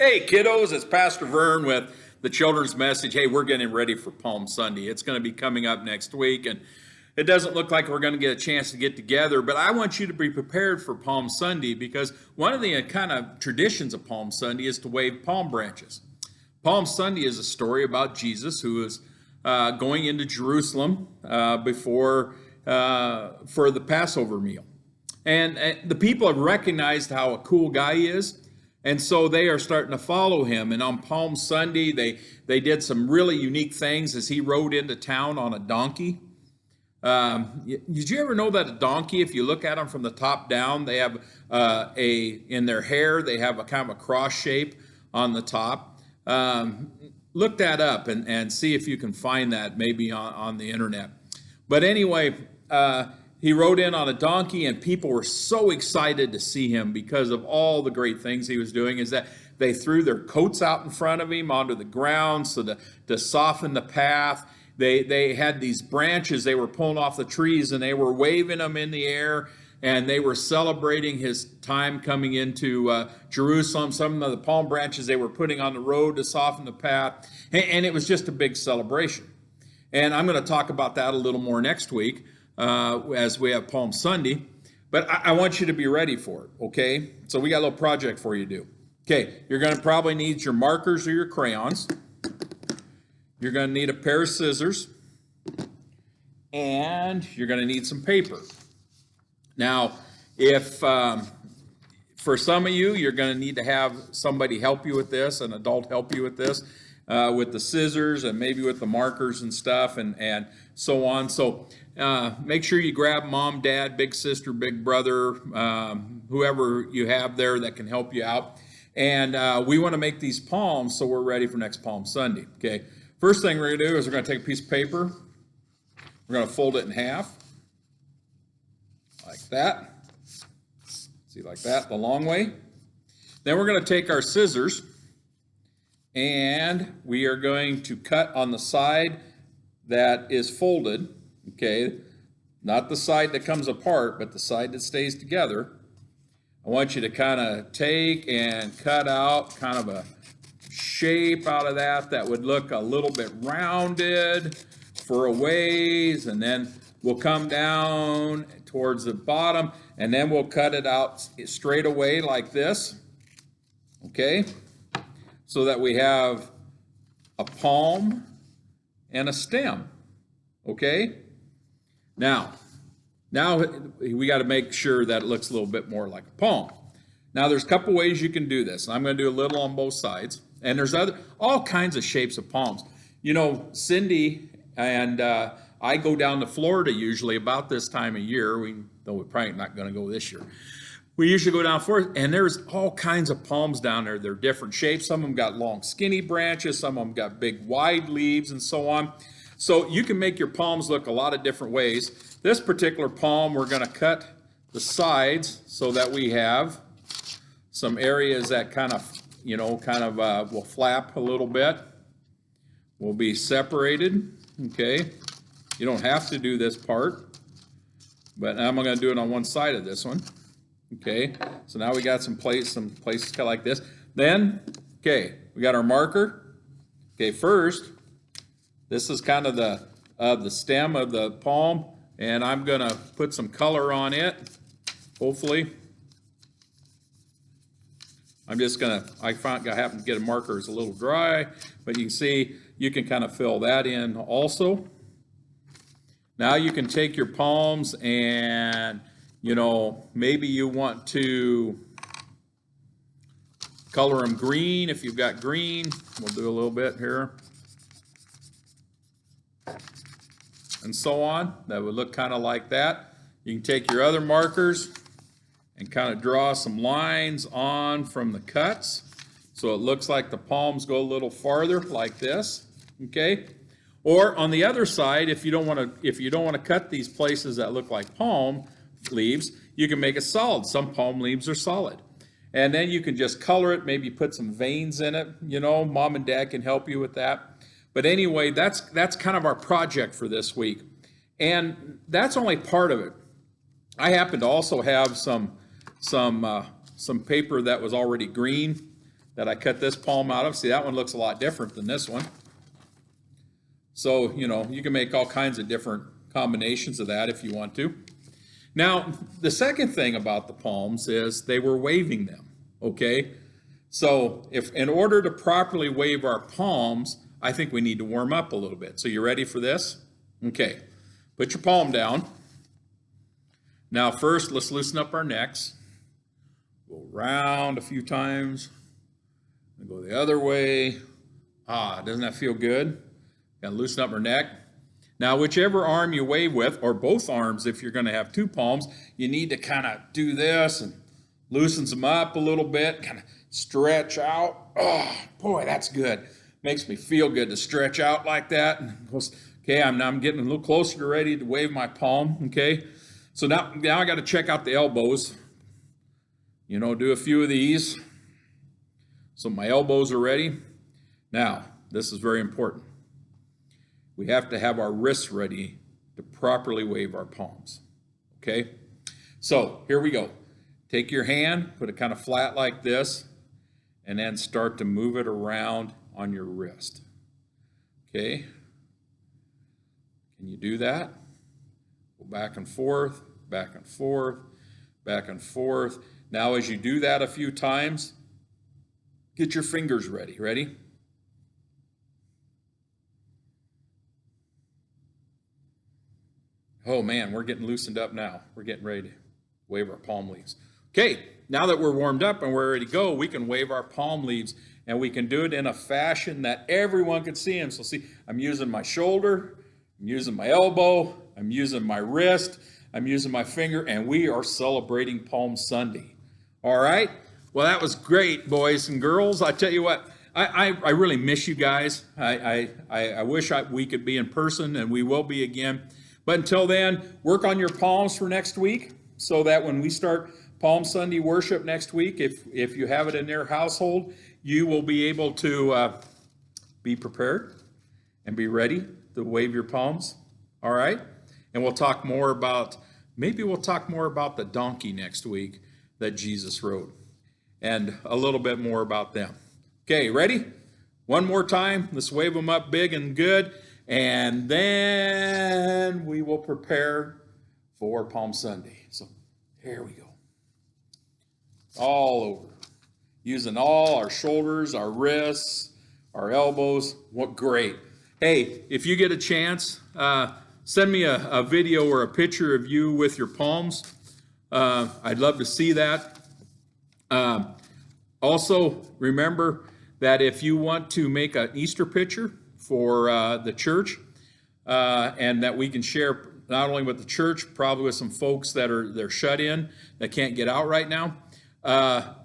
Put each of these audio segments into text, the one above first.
Hey, kiddos, it's Pastor Vern with the children's message. Hey, we're getting ready for Palm Sunday. It's going to be coming up next week, and it doesn't look like we're going to get a chance to get together, but I want you to be prepared for Palm Sunday because one of the kind of traditions of Palm Sunday is to wave palm branches. Palm Sunday is a story about Jesus who is going into Jerusalem before for the Passover meal. And the people have recognized how a cool guy he is. And so they are starting to follow him. And on Palm Sunday, they did some really unique things as he rode into town on a donkey. Did you ever know that a donkey, if you look at them from the top down, they have in their hair, they have a kind of a cross shape on the top. Look that up and see if you can find that maybe on the internet. But anyway, he rode in on a donkey, and people were so excited to see him because of all the great things he was doing, is that they threw their coats out in front of him onto the ground so to soften the path. They had these branches they were pulling off the trees, and they were waving them in the air, and they were celebrating his time coming into Jerusalem. Some of the palm branches they were putting on the road to soften the path, and it was just a big celebration. And I'm going to talk about that a little more next week. As we have Palm Sunday, but I want you to be ready for it, okay? So we got a little project for you to do. Okay, you're going to probably need your markers or your crayons. You're going to need a pair of scissors, and you're going to need some paper. Now, if for some of you, you're going to need to have somebody help you with this, an adult help you with this, with the scissors and maybe with the markers and stuff and so on. So make sure you grab mom, dad, big sister, big brother, whoever you have there that can help you out. And we want to make these palms so we're ready for next Palm Sunday. Okay. First thing we're going to do is we're going to take a piece of paper. We're going to fold it in half like that. See, like that, the long way. Then we're going to take our scissors and we are going to cut on the side that is folded. Okay, not the side that comes apart, but the side that stays together. I want you to kind of take and cut out kind of a shape out of that would look a little bit rounded for a ways, and then we'll come down towards the bottom, and then we'll cut it out straight away like this, okay, so that we have a palm and a stem, okay? Now we got to make sure that it looks a little bit more like a palm. Now there's a couple ways you can do this. I'm going to do a little on both sides, and there's all kinds of shapes of palms. You know, Cindy and I go down to Florida usually about this time of year. Though we're probably not going to go this year. We usually go down for it, and there's all kinds of palms down there. They're different shapes. Some of them got long, skinny branches. Some of them got big, wide leaves, and so on. So you can make your palms look a lot of different ways. This particular palm, we're going to cut the sides so that we have some areas that kind of will flap a little bit. Will be separated, okay? You don't have to do this part, but I'm going to do it on one side of this one. Okay, so now we got some places kind of like this. Then, okay, we got our marker. Okay, first, this is kind of the stem of the palm, and I'm going to put some color on it, hopefully. I'm just going to, I happen to get a marker, it's a little dry, but you can see, you can kind of fill that in also. Now you can take your palms and, you know, maybe you want to color them green if you've got green. We'll do a little bit here. And so on. That would look kind of like that. You can take your other markers and kind of draw some lines on from the cuts. So it looks like the palms go a little farther like this. Okay? Or on the other side, if you don't want to cut these places that look like palm leaves, you can make it solid. Some palm leaves are solid. And then you can just color it, maybe put some veins in it. You know, mom and dad can help you with that. But anyway, that's kind of our project for this week. And that's only part of it. I happen to also have some paper that was already green that I cut this palm out of. See, that one looks a lot different than this one. So, you know, you can make all kinds of different combinations of that if you want to. Now, the second thing about the palms is they were waving them, okay? So if in order to properly wave our palms, I think we need to warm up a little bit. So you ready for this? Okay, put your palm down. Now first, let's loosen up our necks. Go round a few times. And go the other way. Doesn't that feel good? Got to loosen up our neck. Now, whichever arm you wave with, or both arms if you're going to have two palms, you need to kind of do this and loosens them up a little bit, kind of stretch out. Oh, boy, that's good. Makes me feel good to stretch out like that. Okay, I'm getting a little closer to ready to wave my palm, okay? So now I got to check out the elbows. You know, do a few of these. So my elbows are ready. Now, this is very important. We have to have our wrists ready to properly wave our palms, okay? So here we go. Take your hand, put it kind of flat like this, and then start to move it around on your wrist, okay? Can you do that? Go back and forth, back and forth, back and forth. Now as you do that a few times, get your fingers ready. Ready? Oh man, we're getting loosened up now. We're getting ready to wave our palm leaves. Okay, now that we're warmed up and we're ready to go, we can wave our palm leaves, and we can do it in a fashion that everyone can see them. So see, I'm using my shoulder, I'm using my elbow, I'm using my wrist, I'm using my finger, and we are celebrating Palm Sunday. All right? Well, that was great, boys and girls. I tell you what, I really miss you guys. I wish we could be in person, and we will be again. But until then, work on your palms for next week so that when we start Palm Sunday worship next week, if you have it in their household, you will be able to be prepared and be ready to wave your palms. All right? And we'll talk more about, maybe we'll talk more about the donkey next week that Jesus rode, and a little bit more about them. Okay, ready? One more time. Let's wave them up big and good. And then we will prepare for Palm Sunday. So here we go. All over. Using all our shoulders, our wrists, our elbows. What great. Hey, if you get a chance, send me a video or a picture of you with your palms. I'd love to see that. Also, remember that if you want to make an Easter picture for the church, and that we can share not only with the church, probably with some folks that they're shut in, that can't get out right now,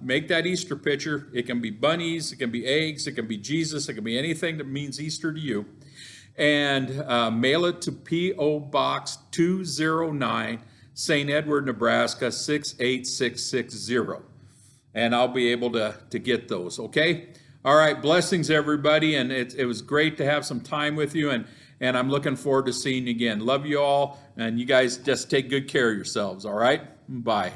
make that Easter picture. It can be bunnies, it can be eggs, it can be Jesus, it can be anything that means Easter to you. And mail it to P.O. Box 209, St. Edward, Nebraska 68660. And I'll be able to get those, okay? All right, blessings, everybody, and it was great to have some time with you, and I'm looking forward to seeing you again. Love you all, and you guys just take good care of yourselves, all right? Bye.